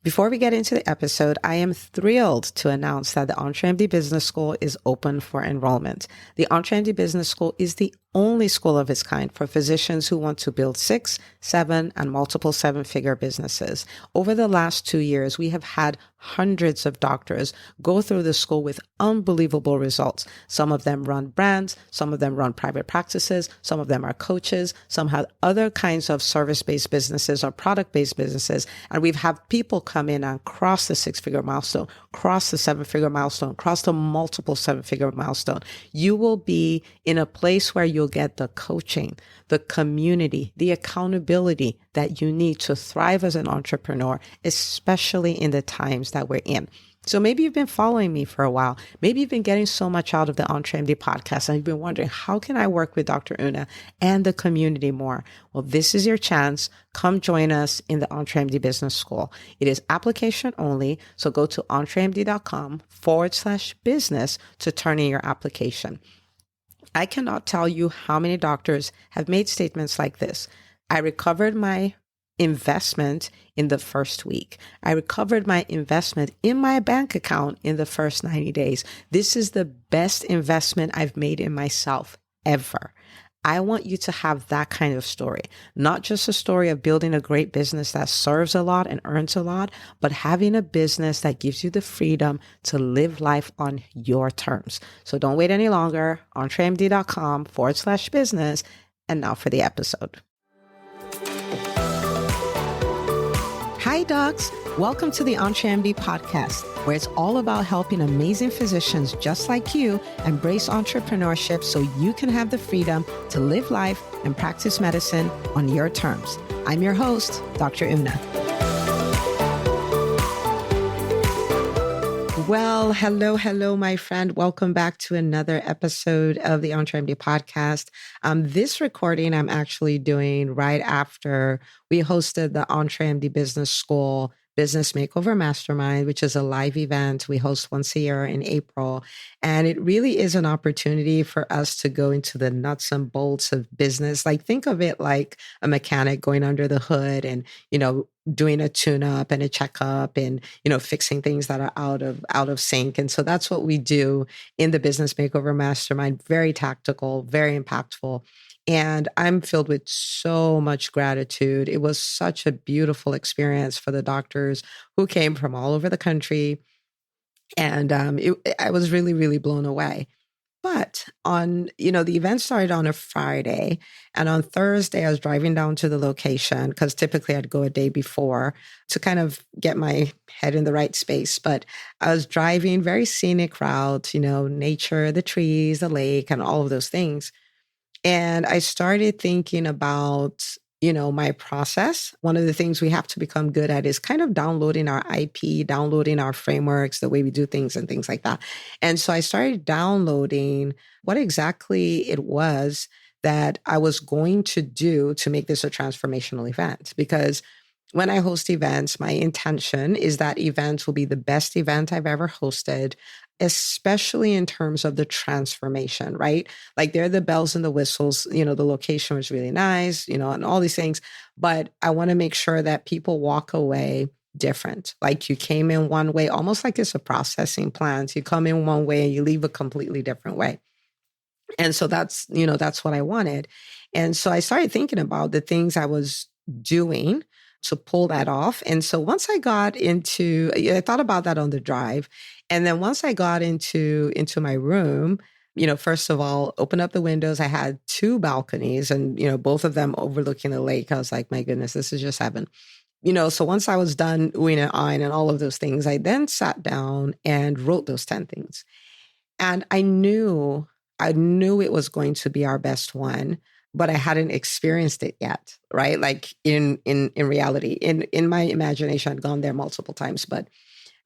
Before we get into the episode, I am thrilled to announce that the EntreMD Business School is open for enrollment. The EntreMD Business School is the only school of its kind for physicians who want to build 6, 7, and multiple 7-figure businesses. Over the last 2 years, we have had hundreds of doctors go through the school with unbelievable results. Some of them run brands, some of them run private practices, some of them are coaches, some have other kinds of service-based businesses or product-based businesses. And we've had people come in and cross the 6-figure milestone, cross the 7-figure milestone, cross the multiple 7-figure milestone. You will be in a place where you'll get the coaching, the community, the accountability that you need to thrive as an entrepreneur, especially in the times that we're in. So maybe you've been following me for a while. Maybe you've been getting so much out of the EntreMD podcast and you've been wondering, how can I work with Dr. Una and the community more? Well, this is your chance. Come join us in the EntreMD Business School. It is application only. So go to entremd.com/business to turn in your application. I cannot tell you how many doctors have made statements like this. I recovered my investment in the first week. I recovered my investment in my bank account in the first 90 days. This is the best investment I've made in myself ever. I want you to have that kind of story, not just a story of building a great business that serves a lot and earns a lot, but having a business that gives you the freedom to live life on your terms. So don't wait any longer. entremd.com/business. And now for the episode. Hi, docs. Welcome to the EntreMD podcast, where it's all about helping amazing physicians just like you embrace entrepreneurship so you can have the freedom to live life and practice medicine on your terms. I'm your host, Dr. Una. Well, hello, my friend. Welcome back to another episode of the EntreMD podcast. This recording I'm actually doing right after we hosted the EntreMD Business School Business Makeover Mastermind, which is a live event we host once a year in April. And it really is an opportunity for us to go into the nuts and bolts of business. Like, think of it like a mechanic going under the hood and, doing a tune-up and a checkup and, fixing things that are out of sync. And so that's what we do in the Business Makeover Mastermind. Very tactical, very impactful. And I'm filled with so much gratitude. It was such a beautiful experience for the doctors who came from all over the country. And I was really, really blown away. But the event started on a Friday, and on Thursday, I was driving down to the location because typically I'd go a day before to kind of get my head in the right space. But I was driving, very scenic route, nature, the trees, the lake, and all of those things. And I started thinking about, my process. One of the things we have to become good at is kind of downloading our IP, downloading our frameworks, the way we do things and things like that. And so I started downloading what exactly it was that I was going to do to make this a transformational event. Because when I host events, my intention is that events will be the best event I've ever hosted, especially in terms of the transformation, right? Like, they're the bells and the whistles, the location was really nice, and all these things. But I want to make sure that people walk away different. Like, you came in one way, almost like it's a processing plant. You come in one way and you leave a completely different way. And so that's what I wanted. And so I started thinking about the things I was doing to pull that off. And so once I got I thought about that on the drive. And then once I got into my room, first of all, open up the windows. I had 2 balconies and, both of them overlooking the lake. I was like, my goodness, this is just heaven. So once I was done oohing and ahhing and all of those things, I then sat down and wrote those 10 things. And I knew it was going to be our best one, but I hadn't experienced it yet, right? Like, in reality, in my imagination, I'd gone there multiple times,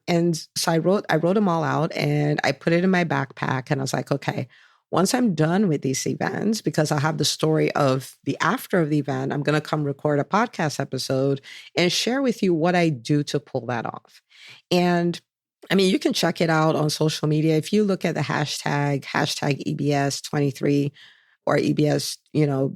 and so I wrote them all out and I put it in my backpack, and I was like, okay, once I'm done with these events, because I'll have the story of the after of the event, I'm going to come record a podcast episode and share with you what I do to pull that off. And I mean, you can check it out on social media. If you look at the hashtag EBS23 or EBS,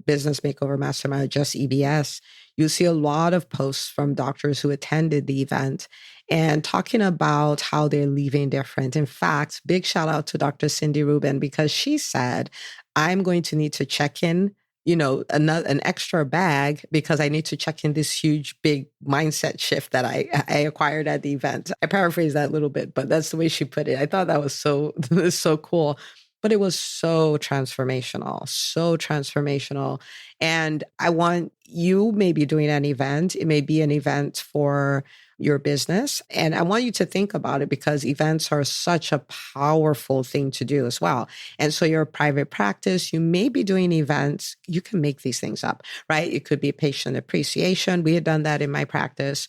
Business Makeover Mastermind, just EBS, you'll see a lot of posts from doctors who attended the event and talking about how they're leaving different. In fact, big shout out to Dr. Cindy Rubin, because she said, I'm going to need to check in, an extra bag, because I need to check in this huge, big mindset shift that I acquired at the event. I paraphrase that a little bit, but that's the way she put it. I thought that was so cool. But it was so transformational, so transformational. And I want you maybe doing an event. It may be an event for your business. And I want you to think about it, because events are such a powerful thing to do as well. And so your private practice, you may be doing events. You can make these things up, right? It could be patient appreciation. We had done that in my practice.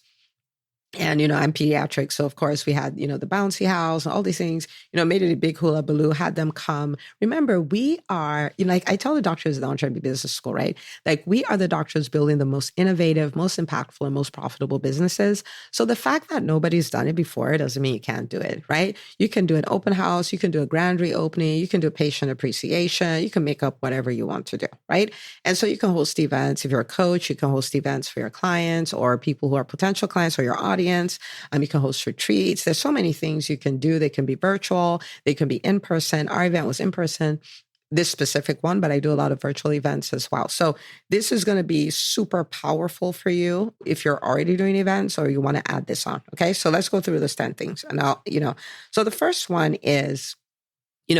And, I'm pediatrics. So, of course, we had, the bouncy house and all these things, made it a big hula baloo, had them come. Remember, we are, like I tell the doctors at the EntreMD Business School, right? Like, we are the doctors building the most innovative, most impactful, and most profitable businesses. So the fact that nobody's done it before, it doesn't mean you can't do it, right? You can do an open house. You can do a grand reopening. You can do patient appreciation. You can make up whatever you want to do, right? And so you can host events. If you're a coach, you can host events for your clients or people who are potential clients or your audience. You can host retreats. There's so many things you can do. They can be virtual. They can be in person. Our event was in person, this specific one, but I do a lot of virtual events as well. So this is going to be super powerful for you if you're already doing events or you want to add this on. Okay. So let's go through those 10 things. And so the first one is,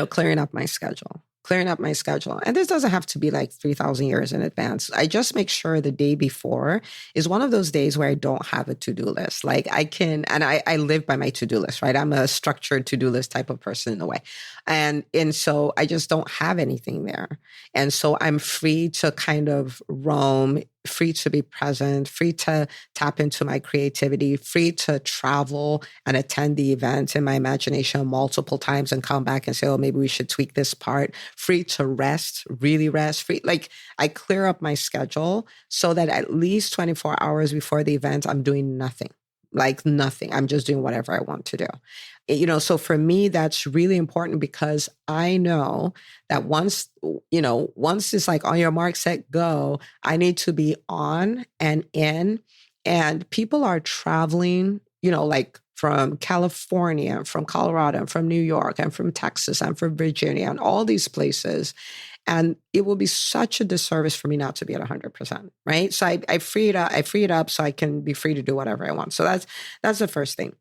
clearing up my schedule. And this doesn't have to be like 3,000 years in advance. I just make sure the day before is one of those days where I don't have a to-do list. Like I live by my to-do list, right? I'm a structured to-do list type of person in a way. And so I just don't have anything there. And so I'm free to kind of roam, free to be present, free to tap into my creativity, free to travel and attend the event in my imagination multiple times and come back and say, oh, maybe we should tweak this part, free to rest, really rest, free. Like I clear up my schedule so that at least 24 hours before the event, I'm doing nothing. Like nothing. I'm just doing whatever I want to do. So for me, that's really important because I know that once it's like on your mark, set, go, I need to be on and in. And people are traveling, like from California, from Colorado, and from New York, and from Texas, and from Virginia, and all these places. And it will be such a disservice for me not to be at 100%, right? So I free it up so I can be free to do whatever I want. So that's the first thing.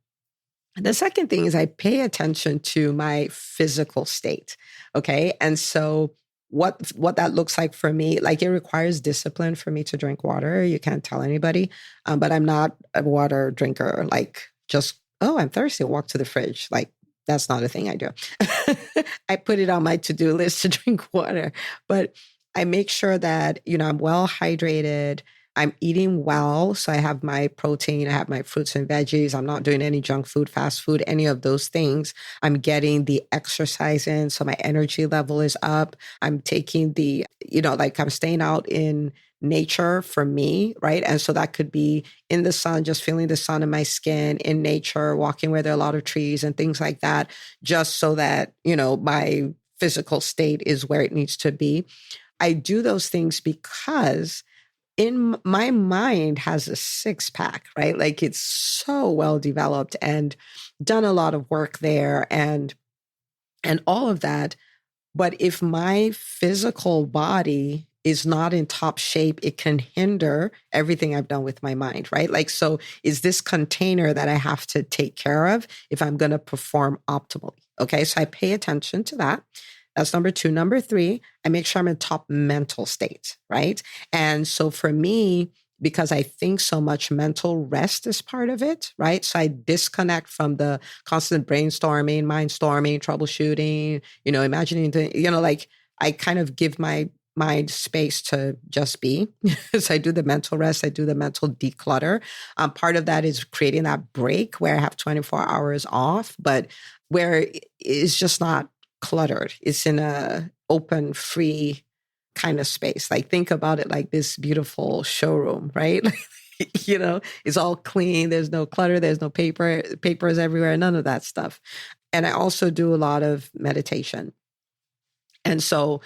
The second thing is I pay attention to my physical state. Okay. And so what that looks like for me, like it requires discipline for me to drink water. You can't tell anybody, but I'm not a water drinker. Like just, oh, I'm thirsty, walk to the fridge. Like that's not a thing I do. I put it on my to-do list to drink water, but I make sure that, I'm well hydrated. I'm eating well. So I have my protein, I have my fruits and veggies. I'm not doing any junk food, fast food, any of those things. I'm getting the exercise in. So my energy level is up. I'm taking I'm staying out in nature for me, right? And so that could be in the sun, just feeling the sun in my skin, in nature, walking where there are a lot of trees and things like that, just so that, my physical state is where it needs to be. I do those things because in my mind has a 6-pack, right? Like it's so well developed and done a lot of work there and all of that. But if my physical body is not in top shape, it can hinder everything I've done with my mind, right? Like, so is this container that I have to take care of if I'm going to perform optimally? Okay. So I pay attention to that. That's number 2. Number 3, I make sure I'm in top mental state, right? And so for me, because I think so much, mental rest is part of it, right? So I disconnect from the constant brainstorming, mind storming, troubleshooting, imagining, like I kind of give my mind space to just be. So I do the mental rest. I do the mental declutter. Part of that is creating that break where I have 24 hours off, but where it's just not cluttered. It's in a open, free kind of space. Like think about it like this beautiful showroom, right? It's all clean. There's no clutter. There's no papers everywhere, none of that stuff. And I also do a lot of meditation. And so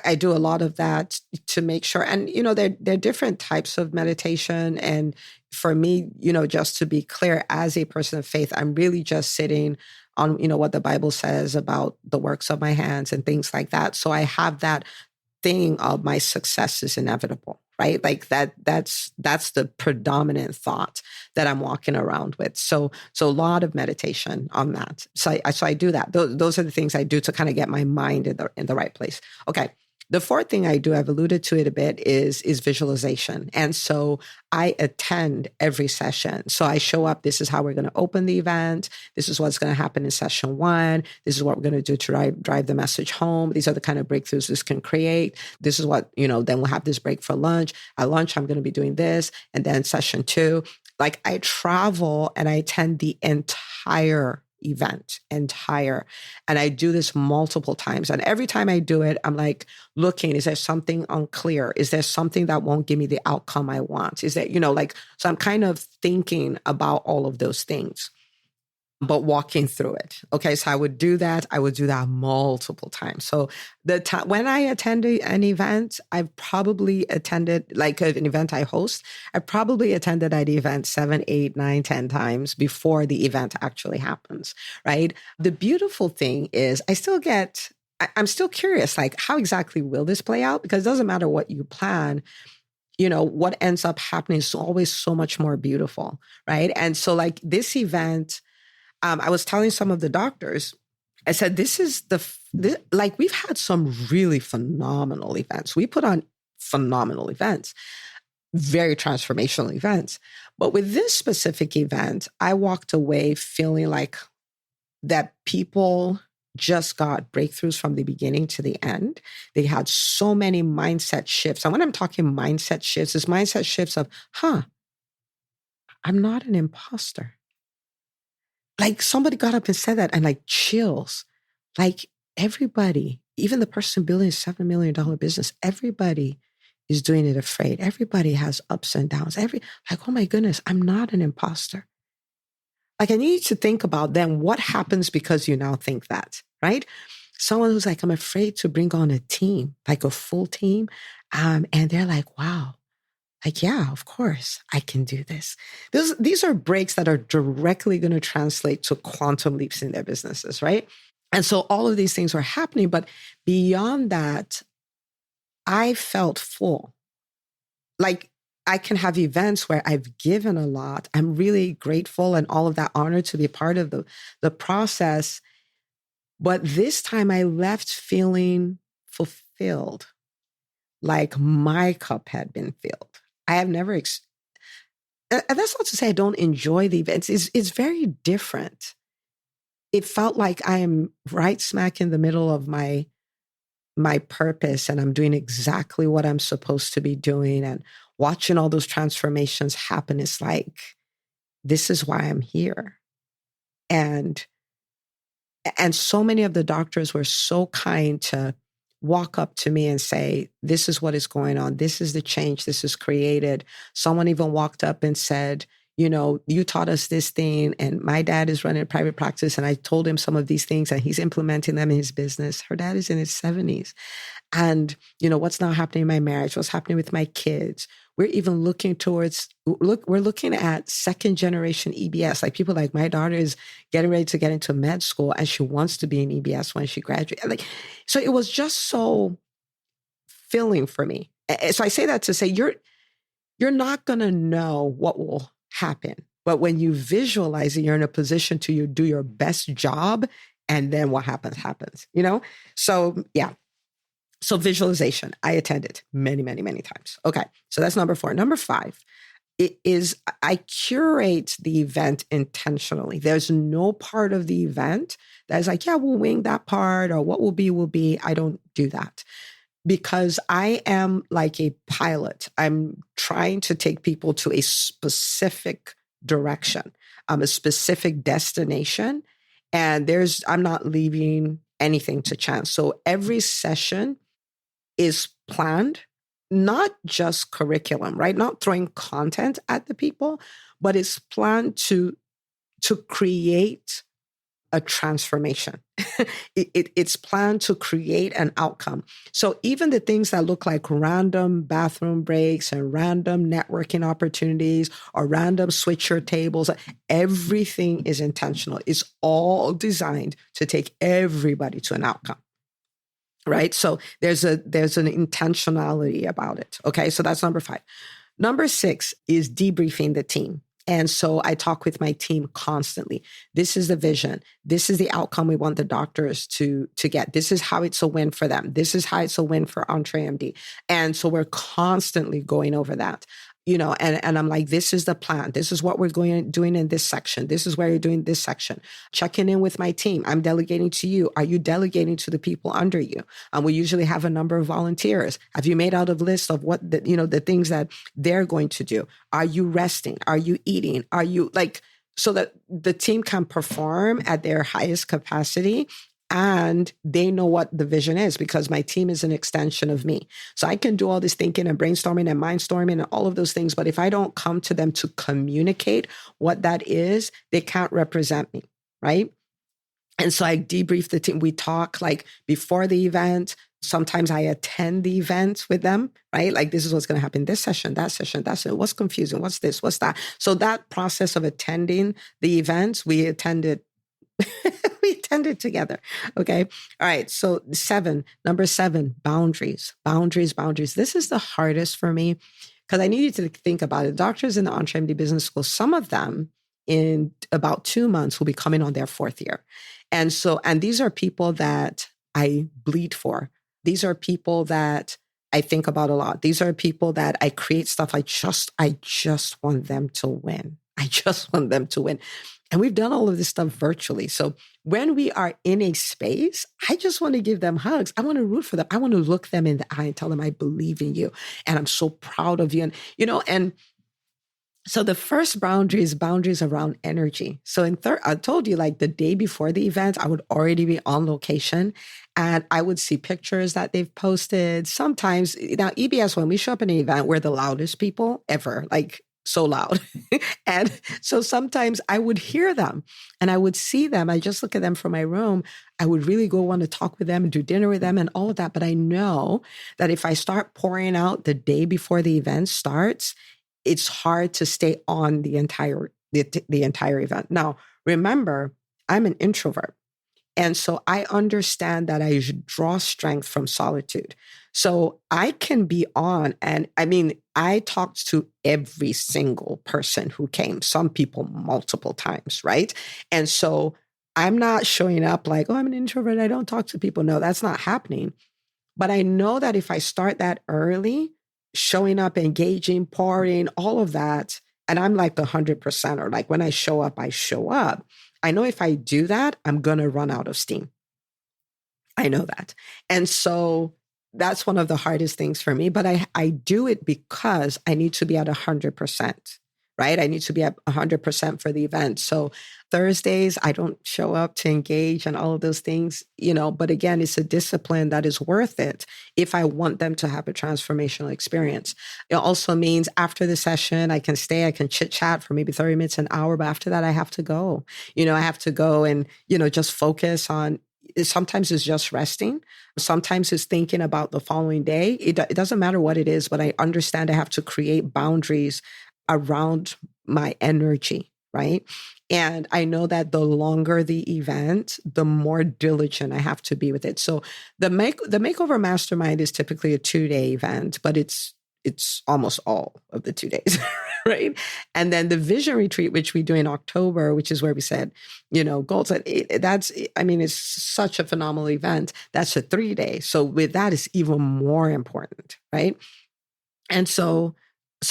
I do a lot of that to make sure. And, there are different types of meditation. And for me, just to be clear, as a person of faith, I'm really just sitting on, what the Bible says about the works of my hands and things like that. So I have that thing of my success is inevitable, right? Like that's the predominant thought that I'm walking around with. So a lot of meditation on that. So I do that. Those are the things I do to kind of get my mind in the right place. Okay. The fourth thing I do, I've alluded to it a bit, is visualization. And so I attend every session. So I show up. This is how we're going to open the event. This is what's going to happen in session 1. This is what we're going to do to drive the message home. These are the kind of breakthroughs this can create. This is what, then we'll have this break for lunch. At lunch, I'm going to be doing this. And then session 2, like I travel and I attend the entire event, and I do this multiple times. And every time I do it, I'm like looking, is there something unclear? Is there something that won't give me the outcome I want? Is that, so I'm kind of thinking about all of those things, but walking through it. Okay. So I would do that. Multiple times. So when I attend an event, I've probably attended, like an event I host, I probably attended that event 7, 8, 9, 10 times before the event actually happens. Right. The beautiful thing is I'm still curious, like how exactly will this play out? Because it doesn't matter what you plan. What ends up happening is always so much more beautiful. Right. And so like this event, I was telling some of the doctors, I said, we've had some really phenomenal events. We put on phenomenal events, very transformational events. But with this specific event, I walked away feeling like that people just got breakthroughs from the beginning to the end. They had so many mindset shifts. And when I'm talking mindset shifts, it's mindset shifts of, I'm not an imposter. Like somebody got up and said that and like chills. Like everybody, even the person building a $7 million business, everybody is doing it afraid. Everybody has ups and downs. Like, oh my goodness, I'm not an imposter. Like I need to think about then what happens because you now think that, right? Someone who's like, I'm afraid to bring on a team, like a full team. And they're like, wow. Like, yeah, of course, I can do this. These are breaks that are directly going to translate to quantum leaps in their businesses, right? And so all of these things were happening. But beyond that, I felt full. Like I can have events where I've given a lot. I'm really grateful and all of that honor to be a part of the process. But this time I left feeling fulfilled, like my cup had been filled. I have never, and that's not to say I don't enjoy the events. It's very different. It felt like I am right smack in the middle of my purpose and I'm doing exactly what I'm supposed to be doing and watching all those transformations happen. It's like, this is why I'm here. And so many of the doctors were so kind to walk up to me and say, this is what is going on. This is the change this is created. Someone even walked up and said, you taught us this thing and my dad is running a private practice and I told him some of these things and he's implementing them in his business. Her dad is in his 70s. And, what's now happening in my marriage, what's happening with my kids. We're even looking we're looking at second generation EBS. Like people like my daughter is getting ready to get into med school and she wants to be an EBS when she graduates. Like, so it was just so filling for me. So I say that to say, you're not going to know what will happen. But when you visualize it, you're in a position to do your best job. And then what happens, So yeah. So visualization, I attended many, many, many times. Okay. So that's number 4. Number 5 is I curate the event intentionally. There's no part of the event that is like, yeah, we'll wing that part or what will be. I don't do that because I am like a pilot. I'm trying to take people to a specific direction, a specific destination. And I'm not leaving anything to chance. So every session is planned, not just curriculum, right? Not throwing content at the people, but it's planned to create a transformation. It's planned to create an outcome. So even the things that look like random bathroom breaks and random networking opportunities or random switcher tables, everything is intentional. It's all designed to take everybody to an outcome. Right. So there's an intentionality about it. Okay. So that's number 5. Number 6 is debriefing the team. And so I talk with my team constantly. This is the vision. This is the outcome we want the doctors to get. This is how it's a win for them. This is how it's a win for EntreMD. And so we're constantly going over that. And I'm like, this is the plan. This is what we're doing in this section. This is where you're doing this section. Checking in with my team. I'm delegating to you. Are you delegating to the people under you? We usually have a number of volunteers. Have you made out a list of what the things that they're going to do? Are you resting? Are you eating? Are you so that the team can perform at their highest capacity? And they know what the vision is, because my team is an extension of me. So I can do all this thinking and brainstorming and mindstorming and all of those things. But if I don't come to them to communicate what that is, they can't represent me, right? And so I debrief the team. We talk before the event. Sometimes I attend the event with them, right? This is what's going to happen this session, that session, that session. What's confusing? What's this? What's that? So that process of attending the events, we attended we attended together. Okay. All right. So number 7, boundaries. This is the hardest for me because I need you to think about it. Doctors in the EntreMD Business School, some of them in about 2 months will be coming on their 4th year. And these are people that I bleed for. These are people that I think about a lot. These are people that I create stuff. I just want them to win. I just want them to win. And we've done all of this stuff virtually. So when we are in a space, I just want to give them hugs. I want to root for them. I want to look them in the eye and tell them I believe in you. And I'm so proud of you. And so the first boundary is boundaries around energy. So I told you the day before the event, I would already be on location and I would see pictures that they've posted. Sometimes now EBS, when we show up in an event, we're the loudest people ever, so loud. And so sometimes I would hear them and I would see them. I just look at them from my room. I would really go want to talk with them and do dinner with them and all of that. But I know that if I start pouring out the day before the event starts, it's hard to stay on the entire event. Now, remember, I'm an introvert. And so I understand that I draw strength from solitude. So I can be on, and I talked to every single person who came, some people multiple times, right? And so I'm not showing up like, oh, I'm an introvert, I don't talk to people. No, that's not happening. But I know that if I start that early, showing up, engaging, pouring, all of that, and I'm 100%, or when I show up, I show up. I know if I do that, I'm going to run out of steam. I know that. And so that's one of the hardest things for me, but I do it because I need to be at 100%, right? I need to be at 100% for the event. So Thursdays, I don't show up to engage and all of those things, but again, it's a discipline that is worth it if I want them to have a transformational experience. It also means after the session, I can stay, I can chit chat for maybe 30 minutes, an hour, but after that, I have to go. I have to go and, just focus on. Sometimes it's just resting. Sometimes it's thinking about the following day. It doesn't matter what it is, but I understand I have to create boundaries around my energy, right? And I know that the longer the event, the more diligent I have to be with it. So the Makeover Mastermind is typically a 2-day event, but it's almost all of the 2 days, right? And then the Vision Retreat, which we do in October, which is where we said, goals. It's such a phenomenal event. That's a 3-day. So with that, it's even more important, right? And so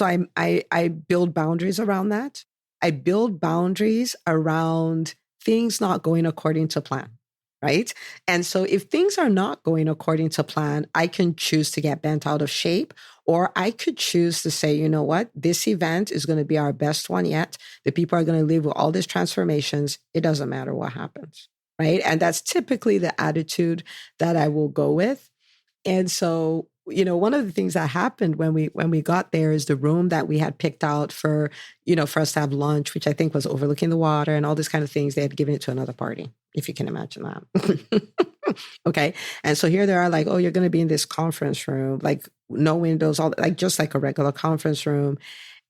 I build boundaries around that. I build boundaries around things not going according to plan, right? And so if things are not going according to plan, I can choose to get bent out of shape, or I could choose to say, you know what, this event is going to be our best one yet. The people are going to live with all these transformations. It doesn't matter what happens, right? And that's typically the attitude that I will go with. And so, one of the things that happened when we got there is the room that we had picked out for us to have lunch, which I think was overlooking the water and all these kind of things. They had given it to another party, if you can imagine that. Okay. And so here they are like, oh, you're going to be in this conference room, like no windows, all like just like a regular conference room.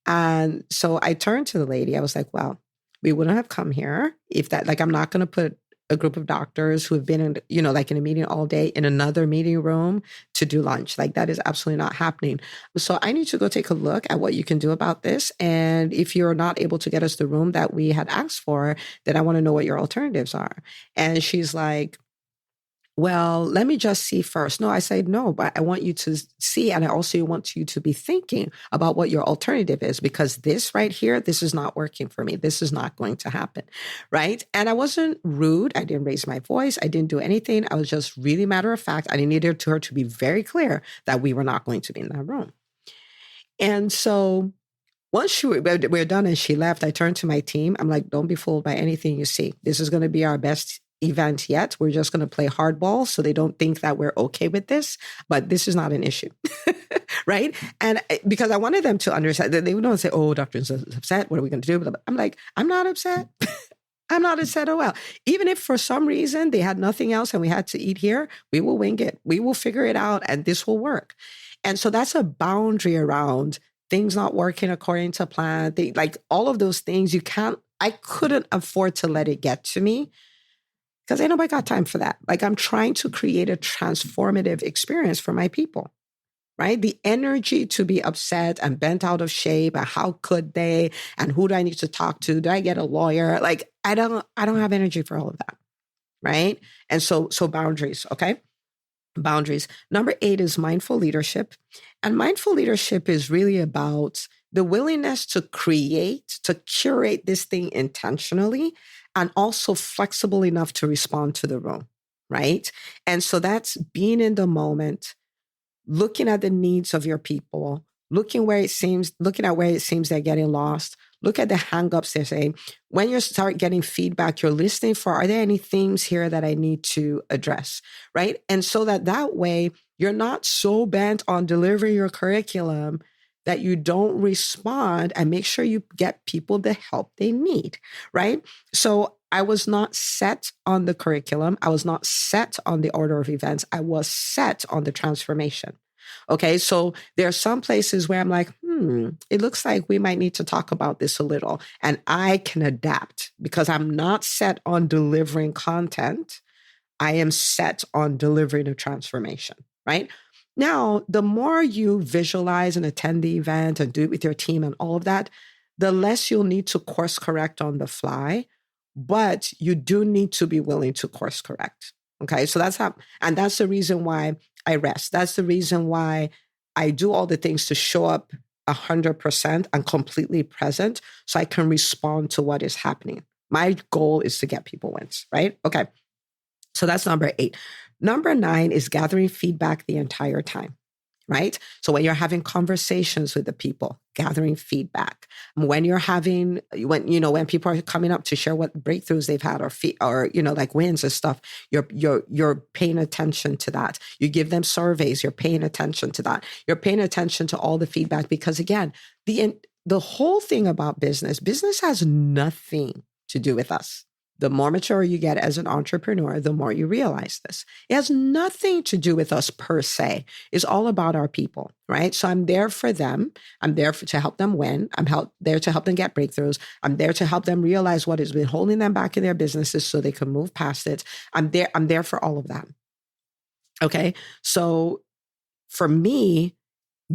And so I turned to the lady. I was like, well, we wouldn't have come here if that, like, I'm not going to put a group of doctors who have been in, like in a meeting all day in another meeting room to do lunch. Like that is absolutely not happening. So I need to go take a look at what you can do about this. And if you're not able to get us the room that we had asked for, then I want to know what your alternatives are. And she's like, well, let me just see first. No, I said, no, but I want you to see. And I also want you to be thinking about what your alternative is, because this right here, this is not working for me. This is not going to happen. Right. And I wasn't rude. I didn't raise my voice. I didn't do anything. I was just really matter of fact. I needed her to be very clear that we were not going to be in that room. And so once we're done and she left, I turned to my team. I'm like, don't be fooled by anything you see. This is going to be our best event yet. We're just going to play hardball so they don't think that we're okay with this, but this is not an issue. Right. And because I wanted them to understand that they would not say, oh, Dr. is upset. What are we going to do? I'm like, I'm not upset. I'm not upset. Oh, well, even if for some reason they had nothing else and we had to eat here, we will wing it. We will figure it out and this will work. And so that's a boundary around things not working according to plan. Like all of those things I couldn't afford to let it get to me, because ain't nobody got time for that. Like I'm trying to create a transformative experience for my people, right? The energy to be upset and bent out of shape and how could they, and who do I need to talk to? Do I get a lawyer? Like I don't have energy for all of that, right? And so boundaries, okay? Boundaries. Number 8 is mindful leadership. And mindful leadership is really about the willingness to curate this thing intentionally, and also flexible enough to respond to the room, right? And so that's being in the moment, looking at the needs of your people, looking at where it seems they're getting lost. Look at the hangups they're saying. When you start getting feedback, you're listening for, are there any themes here that I need to address, right? And so that way, you're not so bent on delivering your curriculum that you don't respond and make sure you get people the help they need, right? So I was not set on the curriculum. I was not set on the order of events. I was set on the transformation. Okay, so there are some places where I'm like, it looks like we might need to talk about this a little. And I can adapt because I'm not set on delivering content. I am set on delivering a transformation, right? Now, the more you visualize and attend the event and do it with your team and all of that, the less you'll need to course correct on the fly, but you do need to be willing to course correct. Okay, so that's the reason why I rest. That's the reason why I do all the things to show up 100% and completely present so I can respond to what is happening. My goal is to get people wins, right? Okay, so that's number 8. Number 9 is gathering feedback the entire time, right? So when you're having conversations with the people, gathering feedback. When people are coming up to share what breakthroughs they've had or like wins and stuff, you're paying attention to that. You give them surveys, you're paying attention to that. You're paying attention to all the feedback because again, the whole thing about business has nothing to do with us. The more mature you get as an entrepreneur, the more you realize this. It has nothing to do with us per se. It's all about our people, right? So I'm there for them. I'm there to help them win. I'm there to help them get breakthroughs. I'm there to help them realize what has been holding them back in their businesses so they can move past it. I'm there for all of that. Okay. So for me,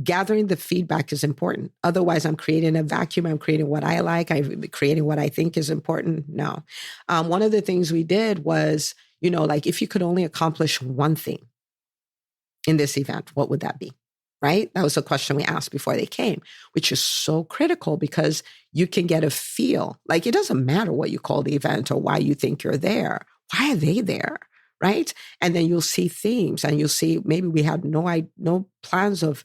gathering the feedback is important. Otherwise, I'm creating a vacuum. I'm creating what I like. I'm creating what I think is important. No. One of the things we did was, like if you could only accomplish one thing in this event, what would that be? Right? That was a question we asked before they came, which is so critical because you can get a feel. Like it doesn't matter what you call the event or why you think you're there. Why are they there? Right? And then you'll see themes and you'll see maybe we had no plans of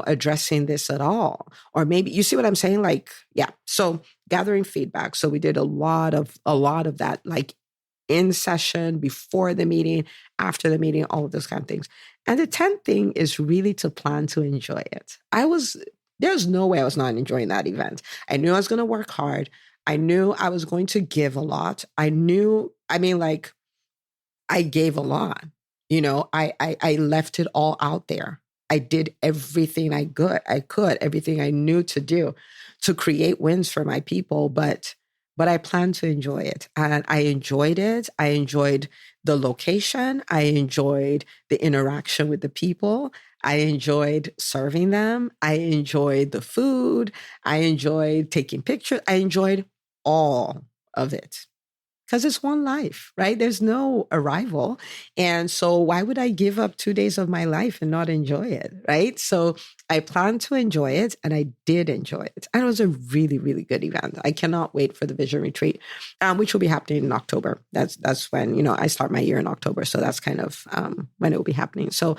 addressing this at all. Or maybe you see what I'm saying? Like, yeah. So gathering feedback. So we did a lot of that, like in session, before the meeting, after the meeting, all of those kind of things. And the 10th thing is really to plan to enjoy it. There's no way I was not enjoying that event. I knew I was going to work hard. I knew I was going to give a lot. I gave a lot. I left it all out there. I did everything I could, everything I knew to do to create wins for my people, but I plan to enjoy it. And I enjoyed it. I enjoyed the location. I enjoyed the interaction with the people. I enjoyed serving them. I enjoyed the food. I enjoyed taking pictures. I enjoyed all of it because it's one life, right? There's no arrival. And so why would I give up 2 days of my life and not enjoy it, right? So I planned to enjoy it and I did enjoy it. And it was a really, really good event. I cannot wait for the Vision Retreat, which will be happening in October. That's when, I start my year in October. So that's kind of when it will be happening. So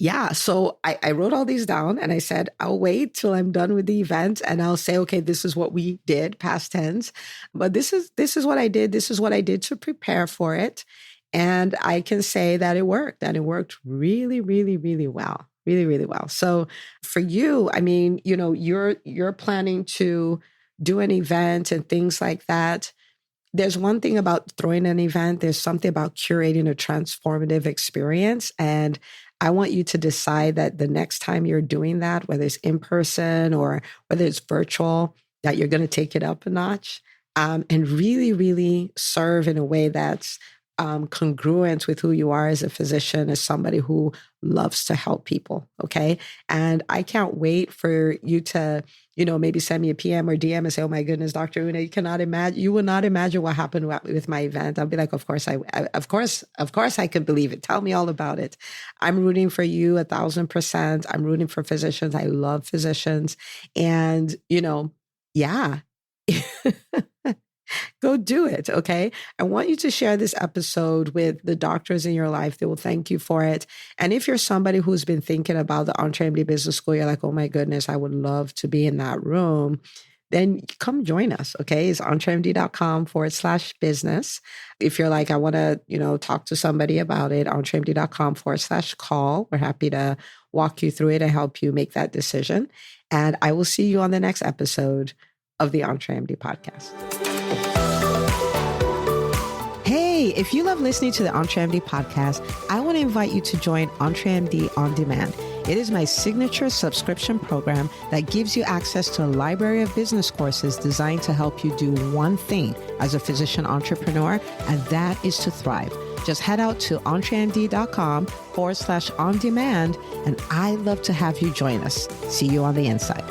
yeah. So I wrote all these down and I said, I'll wait till I'm done with the event and I'll say, okay, this is what we did, past tense. But this is what I did. This is what I did to prepare for it. And I can say that it worked, and it worked really, really, really well. Really, really well. So for you, I mean, you're planning to do an event and things like that. There's one thing about throwing an event. There's something about curating a transformative experience. And I want you to decide that the next time you're doing that, whether it's in person or whether it's virtual, that you're going to take it up a notch, and really, really serve in a way that's congruent with who you are as a physician, as somebody who loves to help people. Okay. And I can't wait for you to, maybe send me a PM or DM and say, oh my goodness, Dr. Una, you will not imagine what happened with my event. I'll be like, of course I could believe it. Tell me all about it. I'm rooting for you 1,000%. I'm rooting for physicians. I love physicians. And, yeah. Go do it. Okay. I want you to share this episode with the doctors in your life. They will thank you for it. And if you're somebody who's been thinking about the EntreMD Business School, you're like, oh my goodness, I would love to be in that room. Then come join us. Okay. It's entremd.com/business. If you're like, I want to, talk to somebody about it, entremd.com/call. We're happy to walk you through it and help you make that decision. And I will see you on the next episode of the EntreMD podcast. Hey, if you love listening to the EntreMD podcast, I want to invite you to join EntreMD On Demand. It is my signature subscription program that gives you access to a library of business courses designed to help you do one thing as a physician entrepreneur, and that is to thrive. Just head out to entremd.com/on demand, and I'd love to have you join us. See you on the inside.